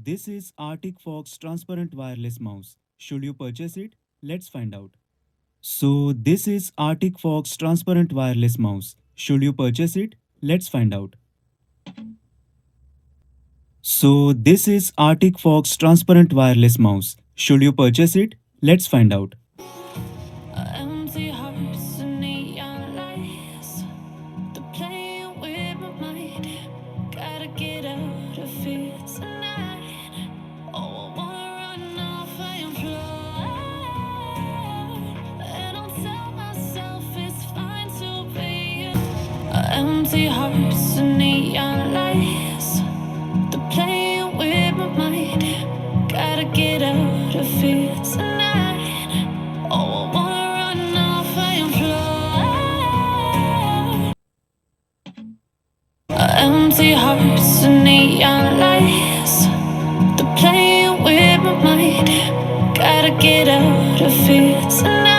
this is Arctic Fox transparent wireless mouse. Should you purchase it? Let's find out. So this is Arctic Fox transparent wireless mouse. Should you purchase it? Let's find out. So this is Arctic Fox transparent wireless mouse. Should you purchase it? Let's find out. Empty hearts and neon lights. They're playing with my mind. Gotta get out of here tonight. Oh, I wanna run off and fly. And I'll tell myself it's fine to be empty hearts and neon lights. They're playing with my mind. Gotta get out of here tonight. Oh, I wanna run off and fly. Empty hearts and neon lights. They're playing with my mind. Gotta get out of here tonight.